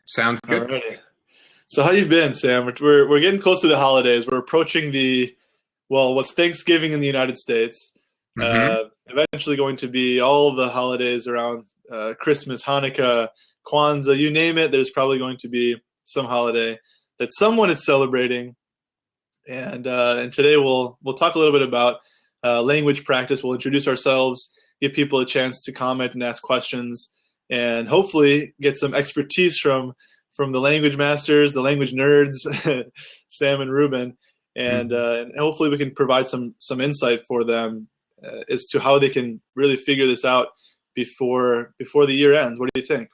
Sounds All good. right. So how you been, Sam? We're getting close to the holidays. We're approaching what's Thanksgiving in the United States. Hmm. Eventually going to be all the holidays around Christmas, Hanukkah, Kwanzaa, you name it. There's probably going to be some holiday that someone is celebrating. And today we'll talk a little bit about language practice. We'll introduce ourselves, give people a chance to comment and ask questions, and hopefully get some expertise from the language masters, the language nerds, Sam and Ruben, and hopefully we can provide some insight for them as to how they can really figure this out before the year ends. What do you think?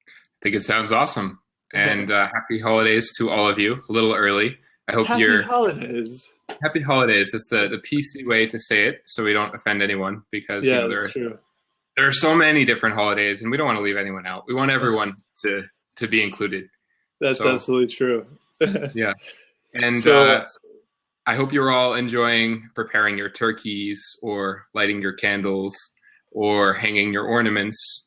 I think it sounds awesome. And happy holidays to all of you. A little early. I hope Happy you're holidays. happy holidays. That's the PC way to say it, so we don't offend anyone because Yeah, that's true. there are so many different holidays, and we don't want to leave anyone out. We want everyone to be included. That's So absolutely true. yeah, and So I hope you're all enjoying preparing your turkeys or lighting your candles or hanging your ornaments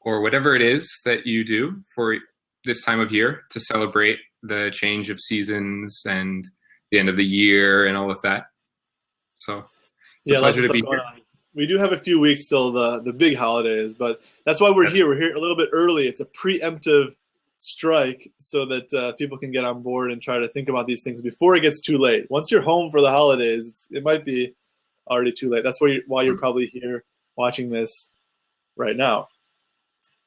or whatever it is that you do for this time of year to celebrate the change of seasons and the end of the year and all of that. So it's a yeah, lots pleasure of to stuff be going here. on. We do have a few weeks till the big holidays, but that's why we're That's here. We're here a little bit early. It's a preemptive strike so that people can get on board and try to think about these things before it gets too late. Once you're home for the holidays, it might be already too late. That's why you're probably here watching this right now.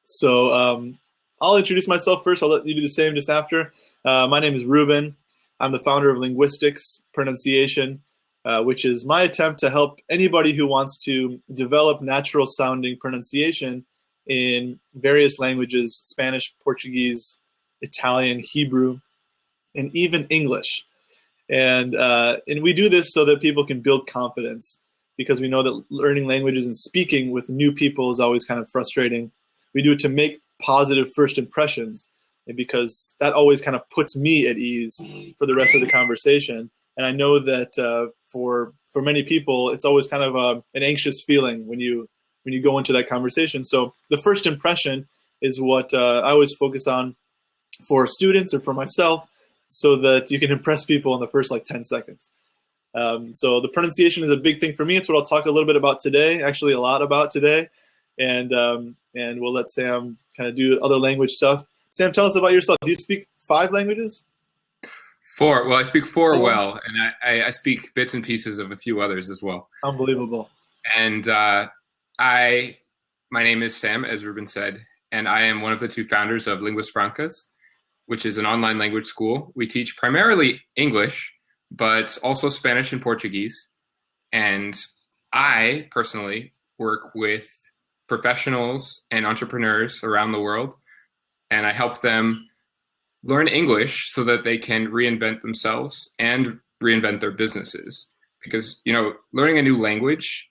So I'll introduce myself first. I'll let you do the same just after. My name is Ruben. I'm the founder of Linguistics Pronunciation, which is my attempt to help anybody who wants to develop natural sounding pronunciation in various languages: Spanish, Portuguese, Italian, Hebrew, and even English. And we do this so that people can build confidence, because we know that learning languages and speaking with new people is always kind of frustrating. We do it to make positive first impressions, and because that always kind of puts me at ease for the rest of the conversation. And I know that for many people, it's always kind of an anxious feeling when you go into that conversation. So the first impression is what I always focus on for students or for myself, so that you can impress people in the first like 10 seconds. So the pronunciation is a big thing for me. It's what I'll talk a little bit about today, actually a lot about today. And we'll let Sam kind of do other language stuff. Sam, tell us about yourself. Do you speak 5 languages? Four. Well, I speak four 4? well, and I speak bits and pieces of a few others as well. Unbelievable. And my name is Sam, as Ruben said, and I am one of the 2 founders of Linguas Francas, which is an online language school. We teach primarily English, but also Spanish and Portuguese. And I personally work with professionals and entrepreneurs around the world, and I help them learn English so that they can reinvent themselves and reinvent their businesses. Because, learning a new language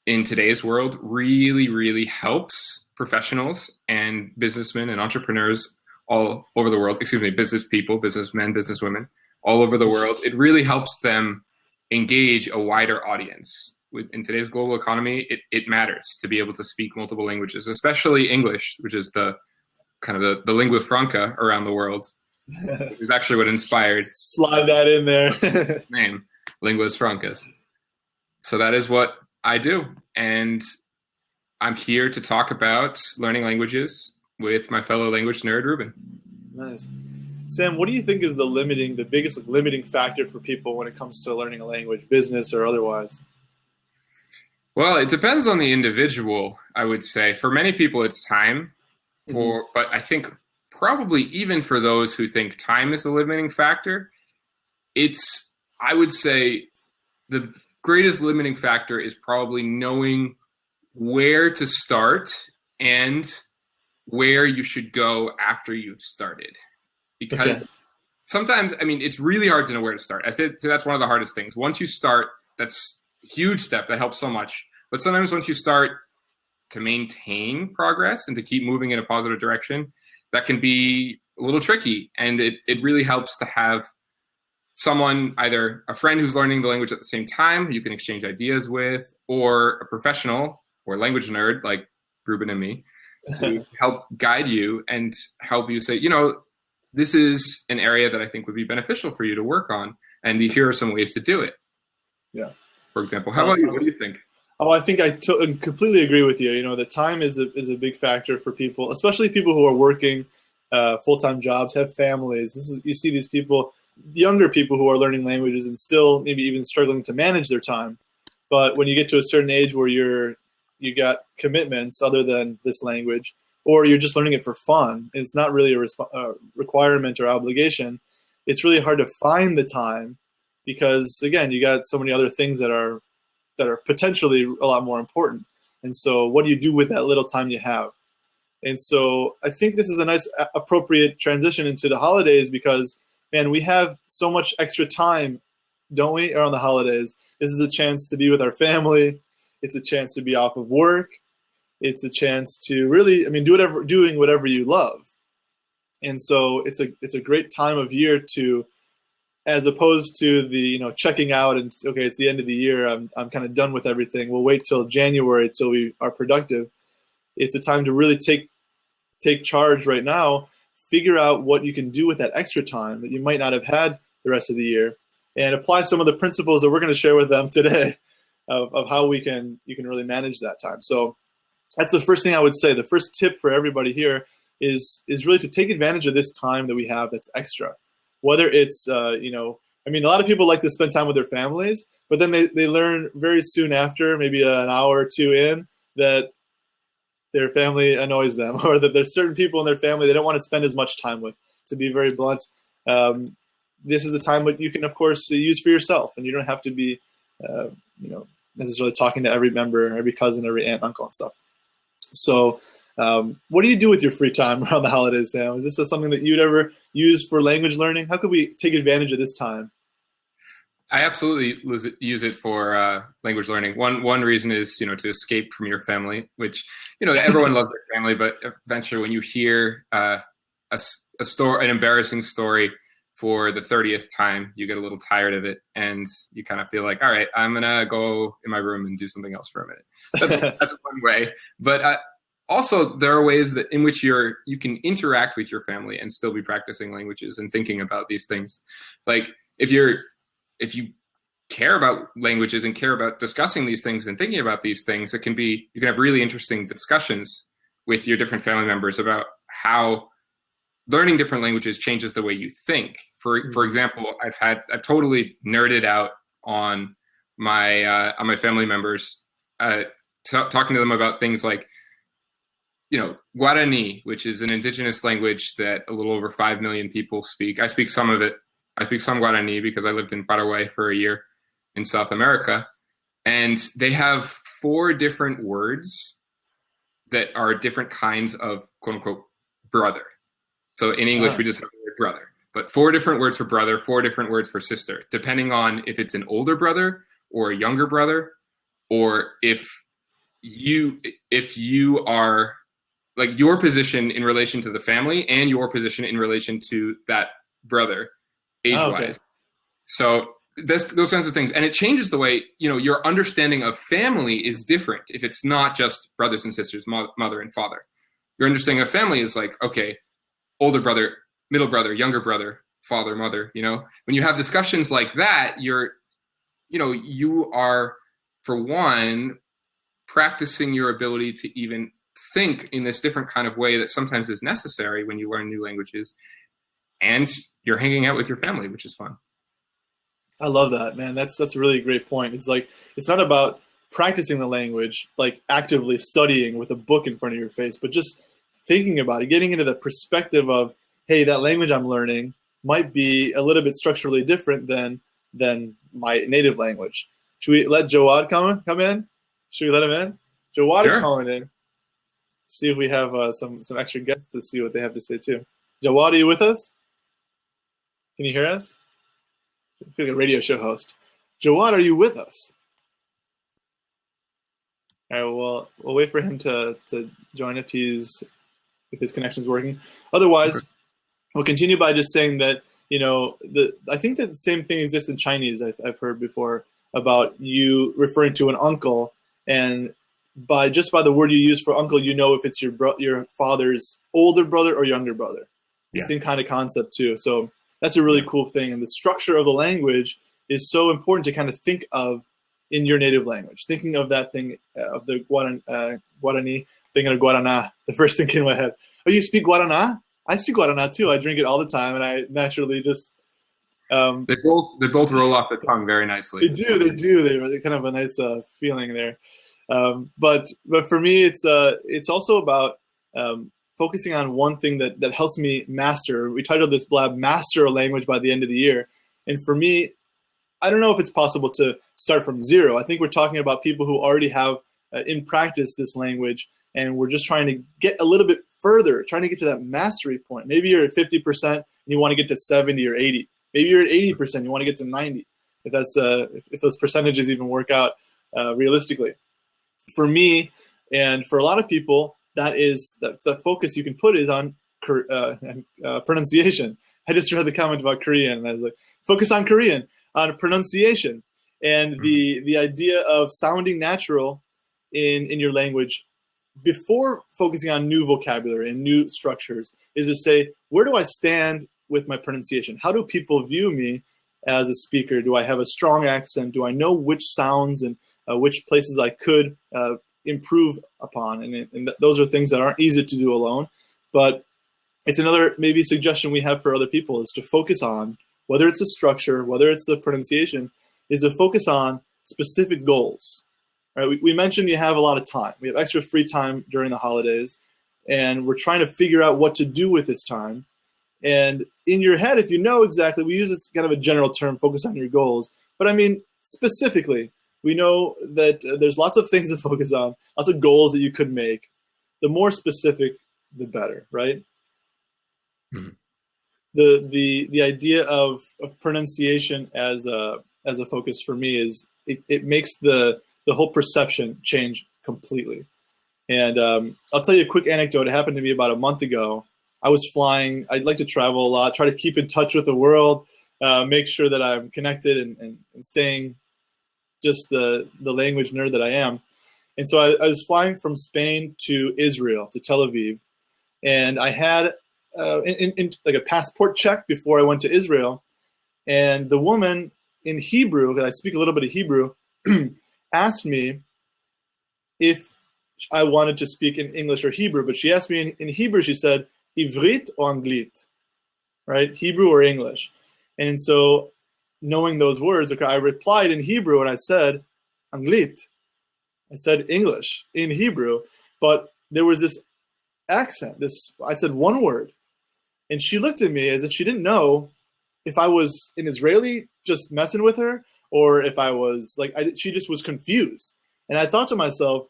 in today's world really, really helps professionals and businessmen and entrepreneurs all over the world, business people, businessmen, businesswomen, all over the world. It really helps them engage a wider audience. In today's global economy, it matters to be able to speak multiple languages, especially English, which is the lingua franca around the world, which is actually what inspired Slide that in there. the name, Linguas Francas. So that is what I do. And I'm here to talk about learning languages with my fellow language nerd, Ruben. Nice. Sam, what do you think is the biggest limiting factor for people when it comes to learning a language, business or otherwise? Well, it depends on the individual, I would say. For many people, it's time. But I think probably even for those who think time is the limiting factor, I would say the greatest limiting factor is probably knowing where to start and where you should go after you've started. Because sometimes, it's really hard to know where to start. I think that's one of the hardest things. Once you start, that's a huge step. That helps so much. But sometimes once you start, to maintain progress and to keep moving in a positive direction, that can be a little tricky. And it really helps to have someone, either a friend who's learning the language at the same time, who you can exchange ideas with, or a professional or language nerd like Ruben and me, to help guide you and help you say, this is an area that I think would be beneficial for you to work on, and here are some ways to do it. Yeah. For example, how about you? What do you think? Oh, I think I completely agree with you. The time is a big factor for people, especially people who are working full-time jobs, have families. You see these people, younger people who are learning languages and still maybe even struggling to manage their time. But when you get to a certain age where you got commitments other than this language, or you're just learning it for fun, and it's not really a requirement or obligation, it's really hard to find the time because, again, you got so many other things that are potentially a lot more important. And so what do you do with that little time you have? And so I think this is a nice, appropriate transition into the holidays because, man, we have so much extra time, don't we, around the holidays? This is a chance to be with our family. It's a chance to be off of work. It's a chance to really, doing whatever you love. And so it's a great time of year to, as opposed to the checking out and okay, it's the end of the year, I'm kind of done with everything. We'll wait till January till we are productive. It's a time to really take charge right now, figure out what you can do with that extra time that you might not have had the rest of the year, and apply some of the principles that we're going to share with them today of how you can really manage that time. So that's the first thing I would say. The first tip for everybody here is really to take advantage of this time that we have that's extra. Whether it's, a lot of people like to spend time with their families, but then they learn very soon after, maybe an hour or two in, that their family annoys them, or that there's certain people in their family they don't want to spend as much time with. To be very blunt, this is the time that you can, of course, use for yourself, and you don't have to be, necessarily talking to every member, every cousin, every aunt, uncle, and stuff. So, what do you do with your free time around the holidays, Sam? Is this something that you'd ever use for language learning? How could we take advantage of this time? I absolutely use it for language learning. One reason is to escape from your family, which everyone loves their family, but eventually when you hear a story, an embarrassing story for the 30th time, you get a little tired of it, and you kind of feel like, all right, I'm gonna go in my room and do something else for a minute. That's one way, but also there are ways that in which you can interact with your family and still be practicing languages and thinking about these things. Like if you care about languages and care about discussing these things and thinking about these things, you can have really interesting discussions with your different family members about how learning different languages changes the way you think. For example, I've totally nerded out on my family members, talking to them about things like, Guarani, which is an indigenous language that a little over 5 million people speak. I speak some of it. I speak some Guarani because I lived in Paraguay for a year in South America. And they have 4 different words that are different kinds of quote unquote brother. So in English, we just have the word brother, but 4 different words for brother, 4 different words for sister, depending on if it's an older brother or a younger brother, or if you are like your position in relation to the family and your position in relation to that brother age-wise. Okay. So those kinds of things. And it changes the way, your understanding of family is different if it's not just brothers and sisters, mother and father. Your understanding of family is like, okay, older brother, middle brother, younger brother, father, mother, When you have discussions like that, you are, for one, practicing your ability to even think in this different kind of way that sometimes is necessary when you learn new languages, and you're hanging out with your family, which is fun. I love that, man. That's a really great point. It's like, it's not about practicing the language, like actively studying with a book in front of your face, but just thinking about it, getting into the perspective of, hey, that language I'm learning might be a little bit structurally different than my native language. Should we let Jawad come in? Should we let him in? Jawad is calling in. See if we have some extra guests to see what they have to say too. Jawad, are you with us? Can you hear us? I feel like a radio show host. Jawad, are you with us? All right, we'll wait for him to join if his connection's working. Otherwise, we'll continue by just saying that, I think that the same thing exists in Chinese. I've heard before about you referring to an uncle, and by the word you use for uncle, you know if it's your father's older brother or younger brother. The same kind of concept too. So that's a really cool thing. And the structure of the language is so important to kind of think of in your native language. Thinking of that thing of the Guarani, thinking of Guaraná, the first thing came in my head. Oh, you speak Guaraná? I speak Guaraná too. I drink it all the time, and I naturally just. They both roll off the tongue very nicely. They do. They kind of a nice feeling there. But for me, it's also about focusing on one thing that helps me master. We titled this blab "Master a Language by the End of the Year," and for me, I don't know if it's possible to start from zero. I think we're talking about people who already have in practice this language, and we're just trying to get a little bit further, trying to get to that mastery point. Maybe you're at 50% and you want to get to 70 or 80. Maybe you're at 80%, you want to get to 90. If those percentages even work out realistically. For me, and for a lot of people, the focus you can put is on pronunciation. I just read the comment about Korean, and I was like, focus on Korean, on pronunciation, and the idea of sounding natural in your language before focusing on new vocabulary and new structures is to say, where do I stand with my pronunciation? How do people view me as a speaker? Do I have a strong accent? Do I know which sounds and which places I could improve upon? And those are things that aren't easy to do alone. But it's another maybe suggestion we have for other people is to focus on, whether it's the structure, whether it's the pronunciation, is to focus on specific goals. Right? We mentioned you have a lot of time. We have extra free time during the holidays, and we're trying to figure out what to do with this time. And in your head, if you know exactly, we use this kind of a general term, focus on your goals. But I mean, specifically, we know that there's lots of things to focus on, lots of goals that you could make. The more specific, the better, right? Mm-hmm. The idea of pronunciation as a focus for me is it makes the whole perception change completely. And I'll tell you a quick anecdote. It happened to me about a month ago. I was flying. I'd like to travel a lot, try to keep in touch with the world, make sure that I'm connected and staying just the language nerd that I am. And so I was flying from Spain to Israel, to Tel Aviv. And I had like a passport check before I went to Israel. And the woman in Hebrew, because I speak a little bit of Hebrew, asked me if I wanted to speak in English or Hebrew. But she asked me in Hebrew, she said, Ivrit or Anglit, right? Hebrew or English. And so knowing those words, I replied in Hebrew and I said, Anglit. I said English in Hebrew, but there was this accent. I said one word. And she looked at me as if she didn't know if I was an Israeli just messing with her or if I was like, she just was confused. And I thought to myself,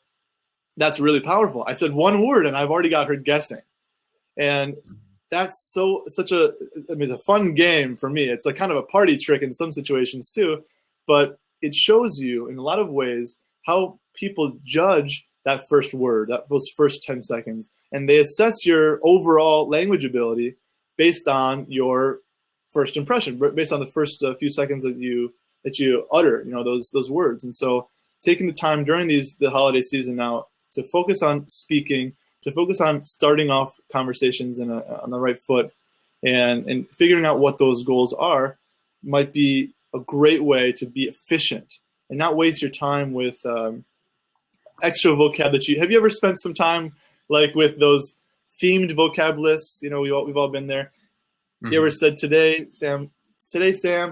that's really powerful. I said one word and I've already got her guessing. And that's it's a fun game for me. It's like kind of a party trick in some situations too, but it shows you in a lot of ways how people judge that first word, those first 10 seconds, and they assess your overall language ability based on your first impression, based on the first few seconds that you utter, those words. And so taking the time during the holiday season now to focus on speaking, to focus on starting off conversations on the right foot and figuring out what those goals are might be a great way to be efficient and not waste your time with extra vocab have you ever spent some time like with those themed vocab lists? We've all been there. Mm-hmm. You ever said, today, Sam,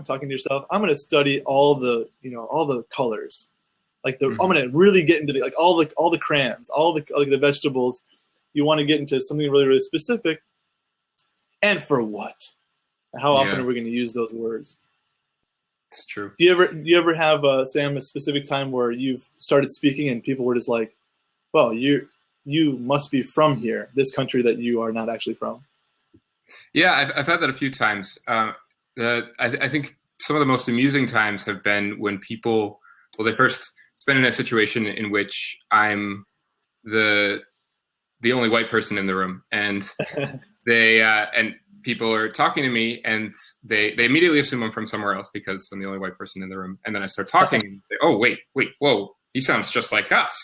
talking to yourself, I'm going to study all the colors. Like I'm going to really get into all the crayons, all the vegetables. You want to get into something really, really specific. And for what? How often are we going to use those words? It's true. Do you ever have, Sam, a specific time where you've started speaking and people were just like, well, you must be from here, this country that you are not actually from? Yeah, I've had that a few times. I think some of the most amusing times have been when people, they first, it's been in a situation in which I'm the only white person in the room, and and people are talking to me, and they immediately assume I'm from somewhere else because I'm the only white person in the room. And then I start talking, and they, oh, wait, whoa, he sounds just like us.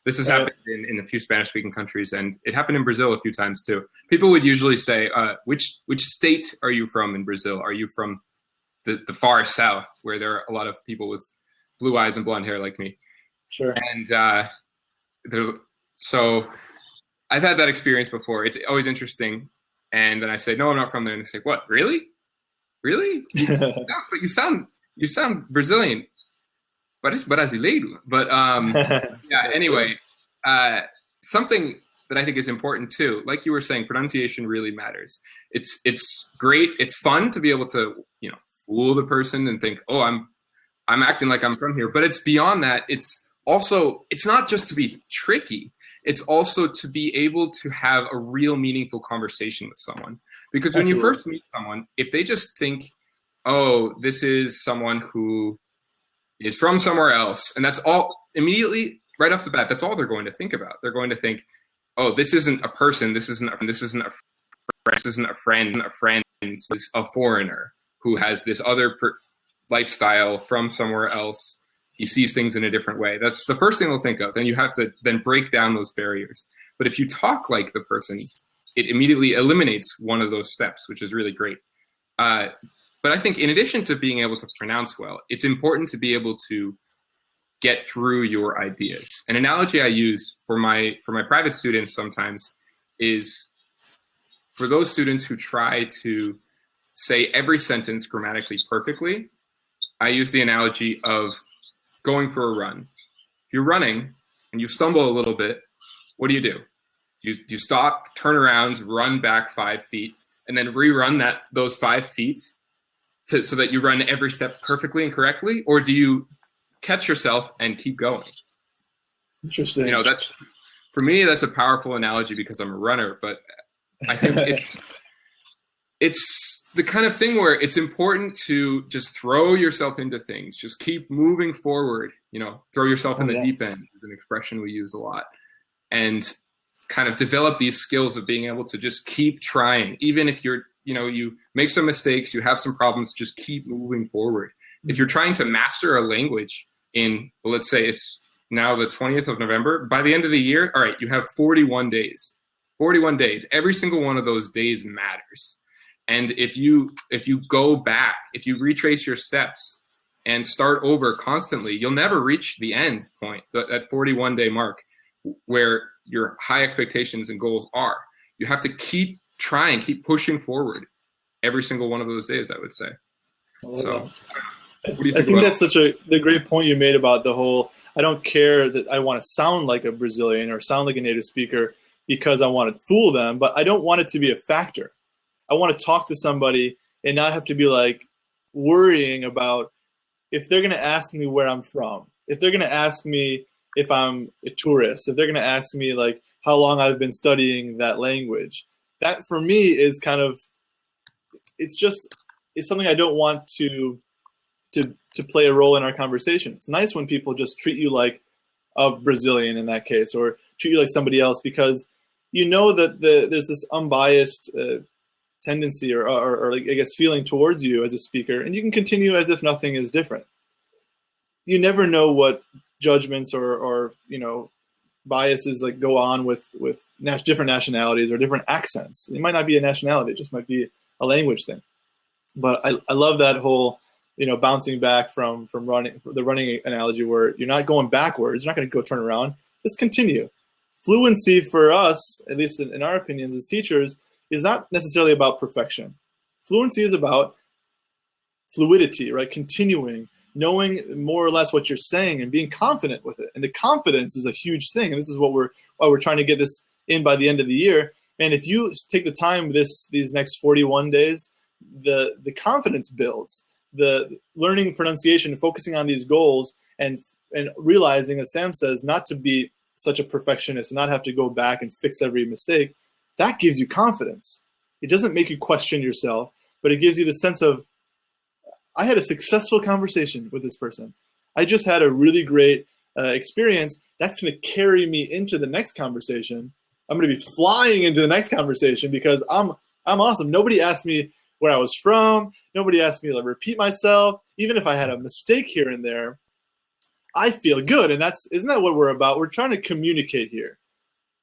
This has Right. happened in a few Spanish-speaking countries, and it happened in Brazil a few times too. People would usually say, which state are you from in Brazil? Are you from the far south, where there are a lot of people with blue eyes and blonde hair like me? Sure. And so I've had that experience before. It's always interesting. And then I say, no, I'm not from there. And they say, what, really? Really? But you sound Brazilian. Parece brasileiro. But yeah, anyway, something that I think is important too, like you were saying, pronunciation really matters. It's great. It's fun to be able to, fool the person and think, oh, I'm acting like I'm from here. But it's beyond that. It's not just to be tricky. It's also to be able to have a real meaningful conversation with someone. Because when you first meet someone, if they just think, oh, this is someone who is from somewhere else, and that's all, immediately, right off the bat, that's all they're going to think about. They're going to think, oh, this isn't a person, this isn't a friend, this isn't a friend, it's a foreigner who has this other lifestyle from somewhere else. He sees things in a different way. That's the first thing they'll think of. And you have to then break down those barriers. But if you talk like the person, it immediately eliminates one of those steps, which is really great. But I think in addition to being able to pronounce well, it's important to be able to get through your ideas. An analogy I use for my private students sometimes is for those students who try to say every sentence grammatically perfectly, I use the analogy of going for a run. If you're running and you stumble a little bit, what do? You stop, turn around, run back 5 feet, and then rerun those 5 feet so that you run every step perfectly and correctly? Or do you catch yourself and keep going? Interesting. That's, for me, that's a powerful analogy because I'm a runner, but I think it's the kind of thing where it's important to just throw yourself into things. Just keep moving forward. Throw yourself in the deep end is an expression we use a lot. And kind of develop these skills of being able to just keep trying. Even if you make some mistakes, you have some problems, just keep moving forward. If you're trying to master a language let's say it's now the 20th of November, by the end of the year, all right, you have 41 days. 41 days. Every single one of those days matters. And if you go back, if you retrace your steps and start over constantly, you'll never reach the end point, that 41-day mark where your high expectations and goals are. You have to keep trying, keep pushing forward every single one of those days, I would say. I think that's the great point you made about the whole, I don't care that I want to sound like a Brazilian or sound like a native speaker because I want to fool them, but I don't want it to be a factor. I want to talk to somebody and not have to be like worrying about if they're going to ask me where I'm from, if they're going to ask me if I'm a tourist, if they're going to ask me like how long I've been studying that language. That for me is kind of, it's something I don't want to play a role in our conversation. It's nice when people just treat you like a Brazilian in that case, or treat you like somebody else, because that there's this unbiased tendency or I guess feeling towards you as a speaker, and you can continue as if nothing is different. You never know what judgments or biases like go on with different nationalities or different accents. It might not be a nationality, it just might be a language thing. But I love that whole bouncing back from running, the running analogy, where you're not going backwards, you're not going to go turn around, just continue. Fluency for us, at least in our opinions as teachers, is not necessarily about perfection. Fluency is about fluidity, right? Continuing, knowing more or less what you're saying and being confident with it. And the confidence is a huge thing. And this is why we're trying to get this in by the end of the year. And if you take the time these next 41 days, the confidence builds. The learning pronunciation, focusing on these goals, and realizing, as Sam says, not to be such a perfectionist and not have to go back and fix every mistake, that gives you confidence. It doesn't make you question yourself, but it gives you the sense of, I had a successful conversation with this person. I just had a really great experience. That's going to carry me into the next conversation. I'm going to be flying into the next conversation because I'm awesome. Nobody asked me where I was from. Nobody asked me to repeat myself. Even if I had a mistake here and there, I feel good. And isn't that what we're about? We're trying to communicate here.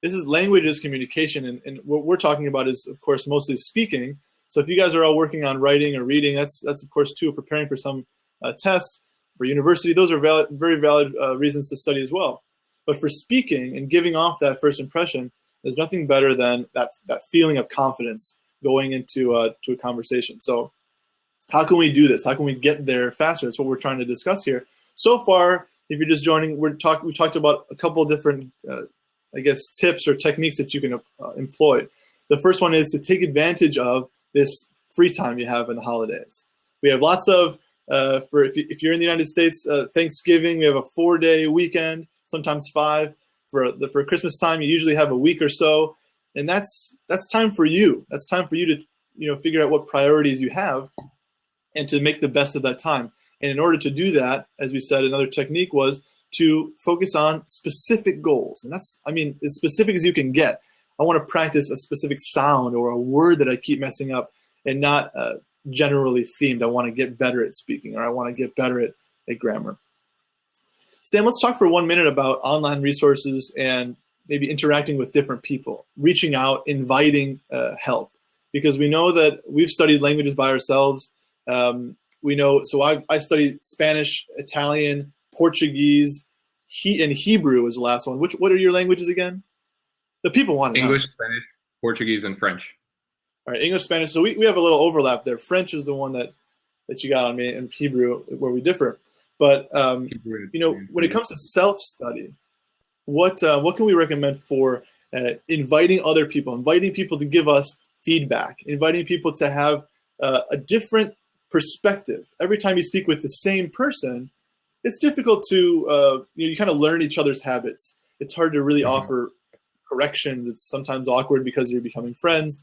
Language is communication. And what we're talking about is, of course, mostly speaking. So if you guys are all working on writing or reading, that's of course, too, preparing for some test for university. Those are very valid reasons to study as well. But for speaking and giving off that first impression, there's nothing better than that feeling of confidence going into to a conversation. So how can we do this? How can we get there faster? That's what we're trying to discuss here. So far, if you're just joining, we've talked about a couple of different, tips or techniques that you can employ. The first one is to take advantage of this free time you have in the holidays. We have lots of, if you're in the United States, Thanksgiving, we have a 4-day weekend, sometimes 5. For Christmas time, you usually have a week or so, and that's time for you. That's time for you to figure out what priorities you have, and to make the best of that time. And in order to do that, as we said, another technique was to focus on specific goals, and that's as specific as you can get. I want to practice a specific sound or a word that I keep messing up, and not generally themed. I want to get better at speaking, or I want to get better at grammar. Sam, let's talk for 1 minute about online resources and maybe interacting with different people, reaching out, inviting help. Because we know that we've studied languages by ourselves. We know, so I studied Spanish, Italian, Portuguese, and Hebrew was the last one. What are your languages again? The people want to know. English, Spanish, Portuguese, and French. All right, English, Spanish. So we have a little overlap there. French is the one that you got on me, and Hebrew where we differ. But when it comes to self-study, what can we recommend for inviting other people, inviting people to give us feedback, inviting people to have a different perspective? Every time you speak with the same person, it's difficult to you kind of learn each other's habits. It's hard to really offer corrections. It's sometimes awkward because you're becoming friends.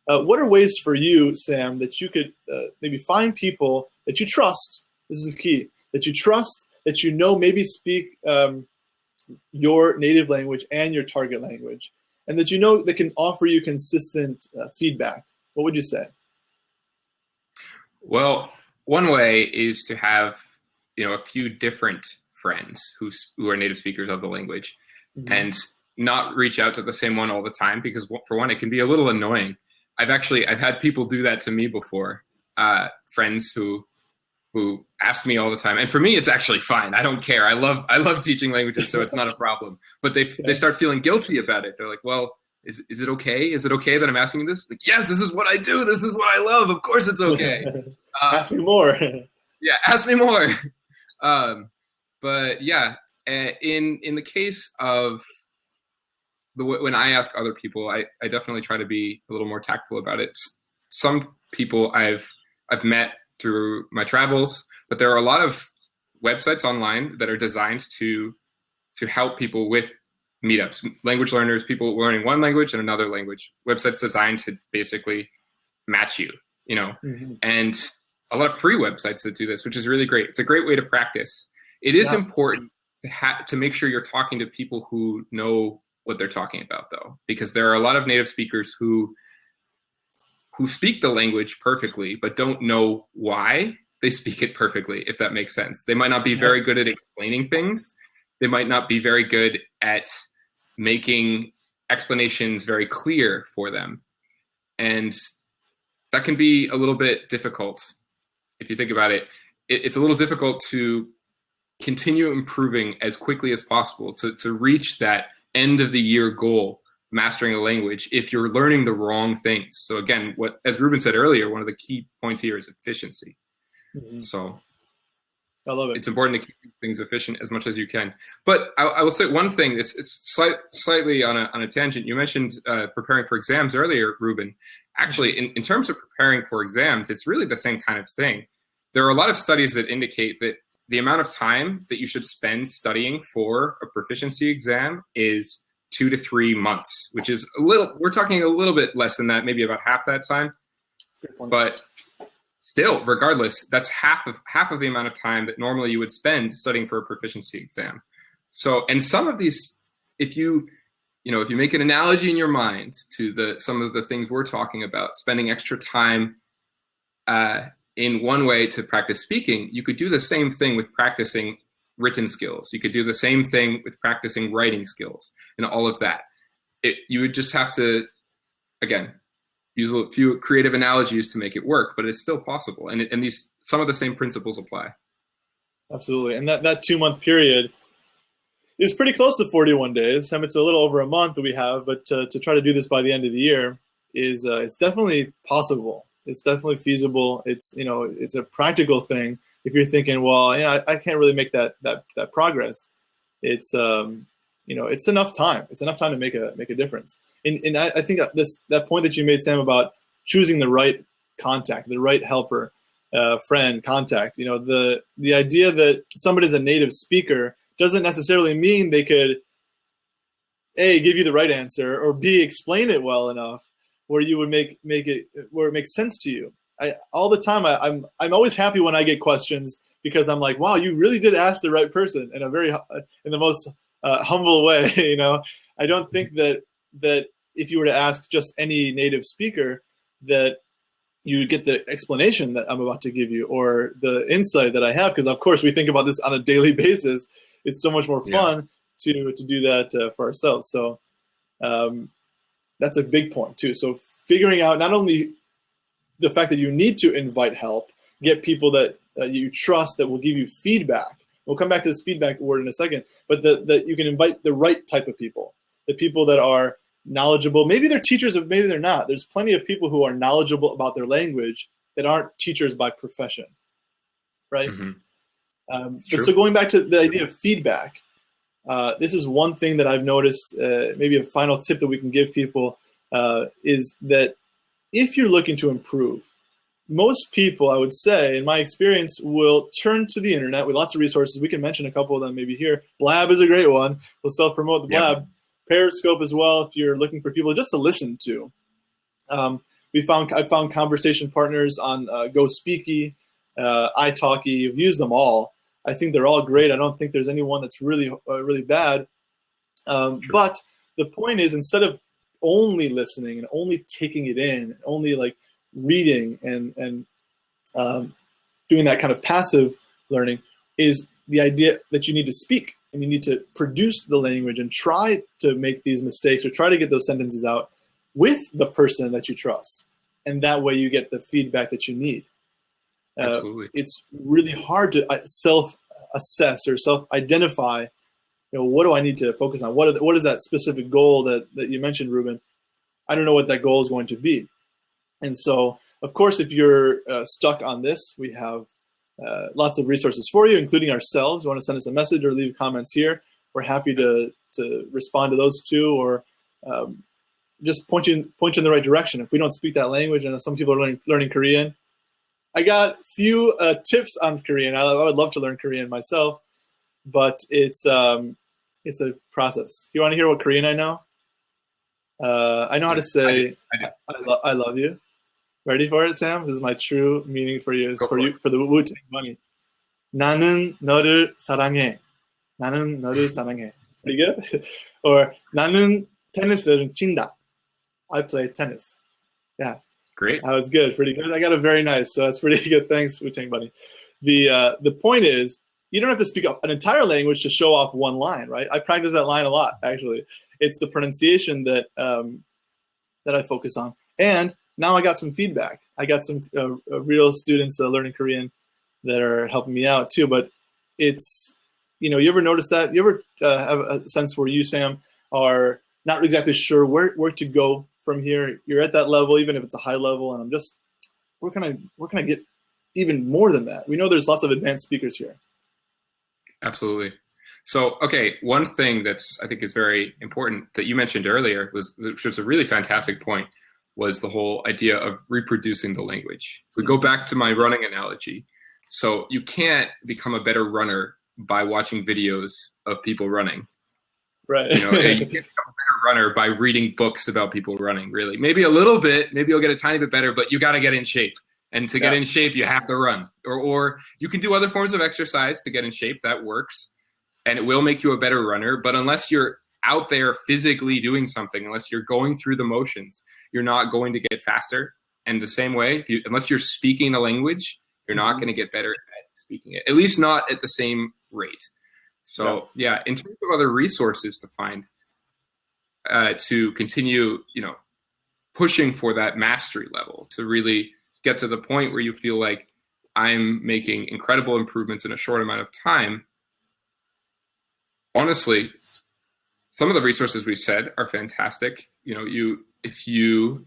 What are ways for you, Sam, that you could maybe find people that you trust? This is key. That you trust, that maybe speak your native language and your target language, and that that can offer you consistent feedback. What would you say? Well, one way is to have a few different friends who are native speakers of the language, and not reach out to the same one all the time, because for one, it can be a little annoying. I've had people do that to me before. Friends who ask me all the time, and for me, it's actually fine. I don't care. I love teaching languages, so it's not a problem. But they start feeling guilty about it. They're like, "Well, is it okay? Is it okay that I'm asking you this?" Like, yes, this is what I do. This is what I love. Of course, it's okay. Ask me more. Yeah, ask me more. But yeah, in the case of when I ask other people, I definitely try to be a little more tactful about it. Some people I've met through my travels, but there are a lot of websites online that are designed to help people with meetups, language learners, people learning one language and another language. Websites designed to basically match you, and a lot of free websites that do this, which is really great. It's a great way to practice. It is important to make sure you're talking to people who know what they're talking about, though, because there are a lot of native speakers who speak the language perfectly, but don't know why they speak it perfectly, if that makes sense. They might not be very good at explaining things. They might not be very good at making explanations very clear for them. And that can be a little bit difficult. If you think about it, it's a little difficult to continue improving as quickly as possible to reach that end of the year goal, mastering a language, if you're learning the wrong things. So again, as Ruben said earlier, one of the key points here is efficiency. So I love it. It's important to keep things efficient as much as you can. But I will say one thing. It's slightly on a tangent. You mentioned preparing for exams earlier, Ruben. Actually, in terms of preparing for exams, it's really the same kind of thing. There are a lot of studies that indicate that the amount of time that you should spend studying for a proficiency exam is 2 to 3 months, which is we're talking a little bit less than that, maybe about half that time. But still, regardless, that's half of the amount of time that normally you would spend studying for a proficiency exam. So, and some of these, if you make an analogy in your mind to some of the things we're talking about, spending extra time in one way to practice speaking, you could do the same thing with practicing written skills. You could do the same thing with practicing writing skills and all of that. You would just have to, again, use a few creative analogies to make it work, but it's still possible. And some of the same principles apply. Absolutely. And that 2-month period is pretty close to 41 days. I mean, it's a little over a month that we have, but to try to do this by the end of the year is it's definitely possible. It's definitely feasible. It's a practical thing. If you're thinking, well, I can't really make that progress. It's it's enough time. It's enough time to make a difference. And I think that point that you made, Sam, about choosing the right contact, the right helper, friend, contact. The idea that somebody's a native speaker doesn't necessarily mean they could A, give you the right answer, or B, explain it well enough where you would make it where it makes sense to you. All the time, I'm always happy when I get questions, because I'm like, wow, you really did ask the right person in the most humble way. I don't think that if you were to ask just any native speaker that you would get the explanation that I'm about to give you or the insight that I have, because of course we think about this on a daily basis. It's so much more fun to do that for ourselves. So that's a big point too. So figuring out not only the fact that you need to invite help, get people that you trust that will give you feedback. We'll come back to this feedback word in a second, but that you can invite the right type of people, the people that are knowledgeable. Maybe they're teachers, or maybe they're not. There's plenty of people who are knowledgeable about their language that aren't teachers by profession, right? Mm-hmm. So going back to the idea of feedback, this is one thing that I've noticed, maybe a final tip that we can give people, is that if you're looking to improve, most people, I would say, in my experience, will turn to the internet with lots of resources. We can mention a couple of them maybe here. Blab is a great one. We'll self-promote the Blab. Yep. Periscope as well, if you're looking for people just to listen to. I've found conversation partners on GoSpeaky, italki. I've used them all. I think they're all great. I don't think there's anyone that's really bad. But the point is, instead of only listening and only taking it in, only like reading and doing that kind of passive learning, is the idea that you need to speak and you need to produce the language and try to make these mistakes or try to get those sentences out with the person that you trust. And that way you get the feedback that you need. Absolutely. It's really hard to self-assess or self-identify, what do I need to focus on? What is that specific goal that you mentioned, Ruben? I don't know what that goal is going to be. And so, of course, if you're stuck on this, we have lots of resources for you, including ourselves. You want to send us a message or leave comments here. We're happy to respond to those too, or just point you in the right direction. If we don't speak that language, and some people are learning Korean, I got few tips on Korean. I would love to learn Korean myself, but it's a process. You want to hear what Korean I know? I know how to say I love you. Ready for it, Sam? This is my true meaning for you. It's for the Wu-Tang Bunny. 나는 너를 사랑해. 나는 너를 사랑해. Pretty good? Or 나는 테니스를 친다. I play tennis. Yeah. Great. That was good. Pretty good. I got it very nice. So that's pretty good. Thanks, Wu-Tang Bunny. The point is, you don't have to speak an entire language to show off one line, right? I practice that line a lot, actually. It's the pronunciation that I focus on. And now I got some feedback. I got some real students learning Korean that are helping me out too. But it's, you ever notice that? You ever have a sense where you, Sam, are not exactly sure where to go from here? You're at that level, even if it's a high level, and I'm just, where can I get even more than that? We know there's lots of advanced speakers here. Absolutely. So, okay, one thing that's I think is very important that you mentioned earlier which was a really fantastic point, was the whole idea of reproducing the language. We go back to my running analogy. So you can't become a better runner by watching videos of people running. Right. You can't become a better runner by reading books about people running, really. Maybe a little bit, maybe you'll get a tiny bit better, but you got to get in shape. And to get in shape, you have to run. Or you can do other forms of exercise to get in shape. That works. And it will make you a better runner. But unless you're out there physically doing something, unless you're going through the motions, you're not going to get faster. And the same way, unless you're speaking the language, you're not going to get better at speaking it, at least not at the same rate. So yeah, in terms of other resources to find, to continue, pushing for that mastery level, to really get to the point where you feel like I'm making incredible improvements in a short amount of time. Honestly, some of the resources we've said are fantastic. If you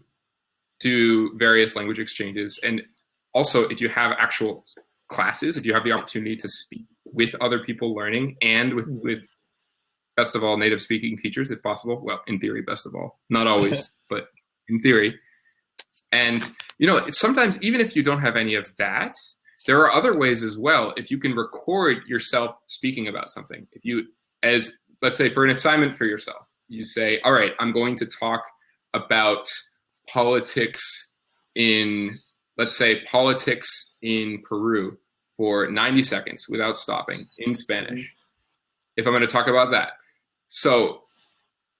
do various language exchanges, and also if you have actual classes, if you have the opportunity to speak with other people learning and with best of all, native speaking teachers, if possible. Well, in theory, best of all. Not always, but in theory. And, sometimes even if you don't have any of that, there are other ways as well. If you can record yourself speaking about something, let's say for an assignment for yourself, you say, all right, I'm going to talk about politics let's say politics in Peru for 90 seconds without stopping in Spanish. If I'm going to talk about that. So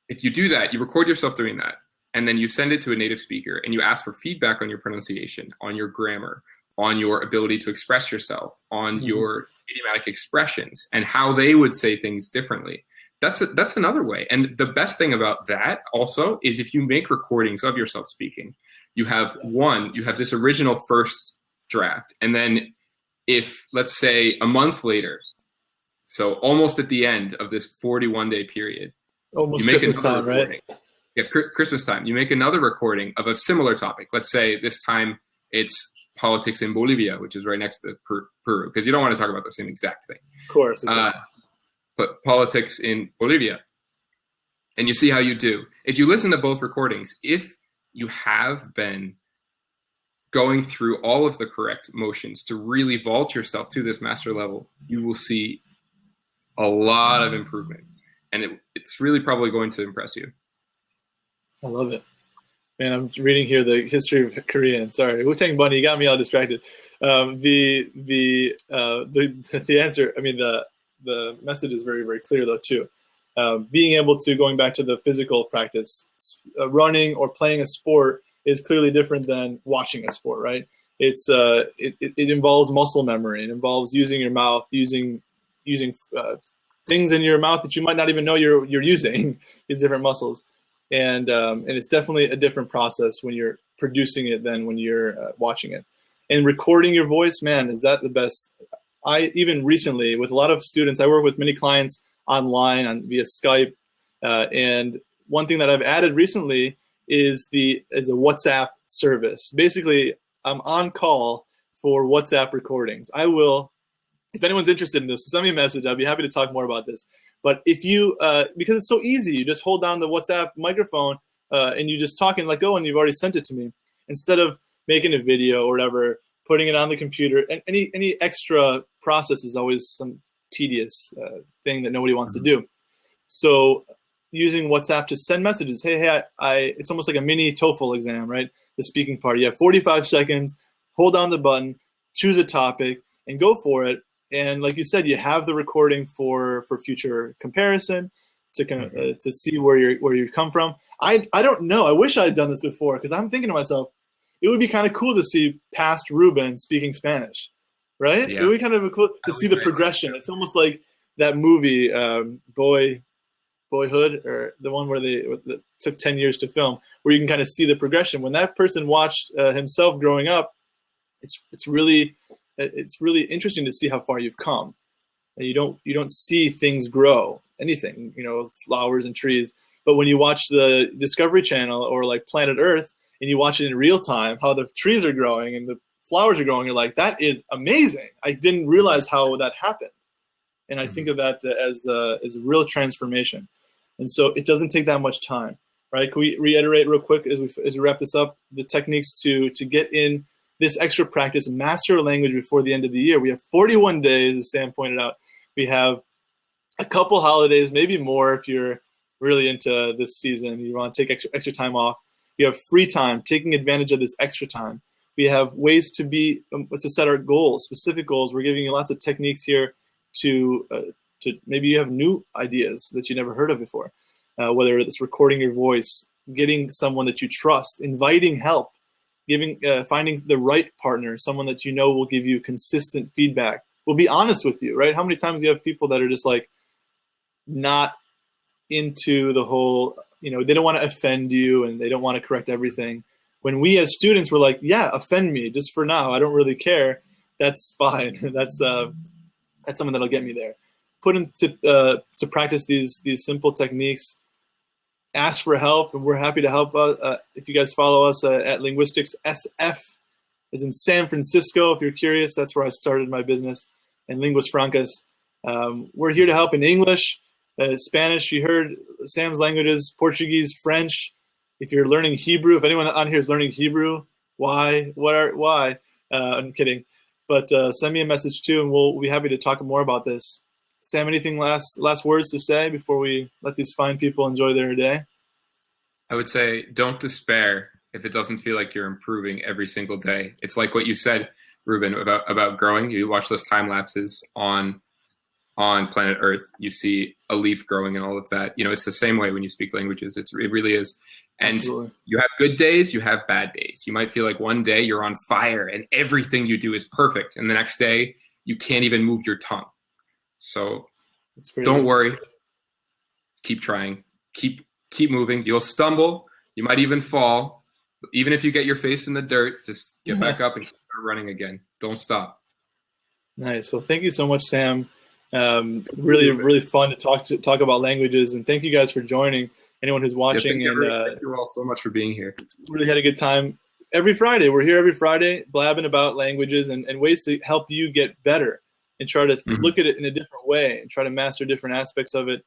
if you do that, you record yourself doing that, and then you send it to a native speaker and you ask for feedback on your pronunciation, on your grammar, on your ability to express yourself, on your idiomatic expressions, and how they would say things differently. That's another way. And the best thing about that also is if you make recordings of yourself speaking, you have this original first draft. And then if, let's say, a month later, so almost at the end of this 41-day period, almost you make Christmas time, recording. Right? Yeah, Christmas time. You make another recording of a similar topic. Let's say this time it's politics in Bolivia, which is right next to Peru, because you don't want to talk about the same exact thing. Of course. Exactly. But politics in Bolivia. And you see how you do. If you listen to both recordings, if you have been going through all of the correct motions to really vault yourself to this master level, you will see a lot of improvement. And it's really probably going to impress you. I love it. Man, I'm reading here the history of Korean. Sorry, Wu-Tang Bunny, you got me all distracted. The answer, the message is very, very clear though too. Being able to, going back to the physical practice, running or playing a sport is clearly different than watching a sport, right? It involves muscle memory. It involves using your mouth, using things in your mouth that you might not even know you're using, these different muscles. And it's definitely a different process when you're producing it than when you're watching it. And recording your voice, man, is that the best? I even recently, with a lot of students, I work with many clients online via Skype. And one thing that I've added recently is a WhatsApp service. Basically, I'm on call for WhatsApp recordings. I will, if anyone's interested in this, send me a message. I'd be happy to talk more about this. But if you, because it's so easy, you just hold down the WhatsApp microphone and you just talk and let go, and you've already sent it to me. Instead of making a video or whatever, putting it on the computer, and any extra process is always some tedious thing that nobody wants to do. So using WhatsApp to send messages, hey, it's almost like a mini TOEFL exam, right? The speaking part. You have 45 seconds, hold down the button, choose a topic, and go for it. And like you said, you have the recording for future comparison to see where you come from. I don't know. I wish I had done this before, because I'm thinking to myself, it would be kind of cool to see past Ruben speaking Spanish, right? Yeah. It would be kind of cool to see the progression. It's almost like that movie, Boyhood, or the one where that took 10 years to film, where you can kind of see the progression. When that person watched himself growing up, it's really interesting to see how far you've come. And you don't see things grow, anything, flowers and trees. But when you watch the Discovery Channel or like Planet Earth, and you watch it in real time, how the trees are growing and the flowers are growing, you're like, that is amazing. I didn't realize how that happened. And I think of that as a real transformation. And so it doesn't take that much time, right? Can we reiterate real quick as we wrap this up, the techniques to get in this extra practice, master a language before the end of the year? We have 41 days, as Sam pointed out. We have a couple holidays, maybe more if you're really into this season. You want to take extra time off. We have free time, taking advantage of this extra time. We have ways to set our goals, specific goals. We're giving you lots of techniques here to maybe you have new ideas that you never heard of before, whether it's recording your voice, getting someone that you trust, inviting help, finding the right partner, someone that you know will give you consistent feedback, will be honest with you, right? How many times do you have people that are just like, not into the whole, they don't want to offend you and they don't want to correct everything. When we as students were like, yeah, offend me just for now, I don't really care. That's fine. That's something that'll get me there. Put into to practice these simple techniques. Ask for help, and we're happy to help. If you guys follow us at Linguistics SF, is in San Francisco. If you're curious, that's where I started my business. And Linguas Francas, we're here to help in English, Spanish. You heard Sam's languages: Portuguese, French. If you're learning Hebrew, if anyone on here is learning Hebrew, why? Why? I'm kidding. But send me a message too, and we'll be happy to talk more about this. Sam, anything last words to say before we let these fine people enjoy their day? I would say don't despair if it doesn't feel like you're improving every single day. It's like what you said, Ruben, about growing. You watch those time lapses on planet Earth. You see a leaf growing and all of that. It's the same way when you speak languages. It really is. And Absolutely. You have good days, you have bad days. You might feel like one day you're on fire and everything you do is perfect, and the next day you can't even move your tongue. So don't worry. Keep trying. Keep moving. You'll stumble. You might even fall. Even if you get your face in the dirt, just get back up and start running again. Don't stop. Nice. Well, thank you so much, Sam. Really fun to talk about languages, and thank you guys for joining. Anyone who's watching, thank you all so much for being here. Really had a good time. Every Friday, we're here every Friday, blabbing about languages and ways to help you get better and try to look at it in a different way and try to master different aspects of it.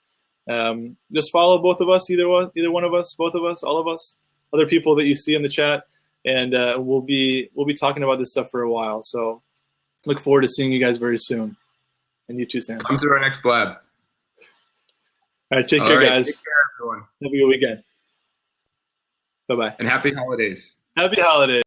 Just follow both of us, either one of us, both of us, all of us, other people that you see in the chat, and we'll be talking about this stuff for a while. So look forward to seeing you guys very soon. And you too, Sam. Come to our next blab. All right, take care, guys. Take care, everyone. Have a good weekend. Bye-bye. And happy holidays. Happy holidays.